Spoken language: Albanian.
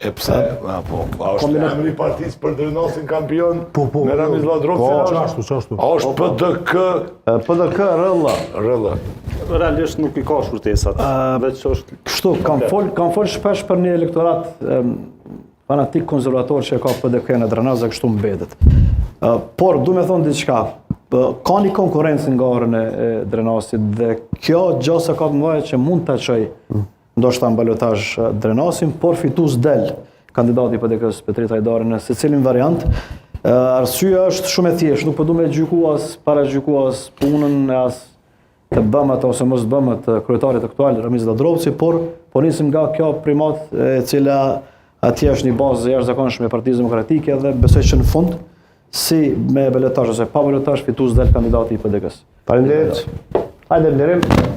E pse? A është emri partisë për Drenosin kampion me Ramiz Ladrovci? Qashtu. A është PDK? PDK rëlla. Realisht nuk i ka shkurtesat, veç është... Kështu, kam fol shpesh për një elektorat fanatik konservator që ka PDK në Drenoz dhe kështu mbetet. Por, du me thonë diçka, ka një konkurencë nga orën e Drenosit dhe kjo gjose ka të mëdha që mund të qoj ndoshta në balotazh Drenosin, por fitus del kandidati i PDK-s Petrit Hajdari në secilin variant. Arsyeja është shumë e thjeshtë, nuk po du me paragjyku as punën as të bëmët ose mos bëmët të kryetarit aktual Ramiz Ladrovci, por po nisim nga kjo primat e cila atje është një bazë jashtëzakonshme e Partisë Demokratike dhe besoj që në fund si me balotazh ose pa balotazh fitus del kandidati i PDK-s. Faleminderit. Hajde nderim.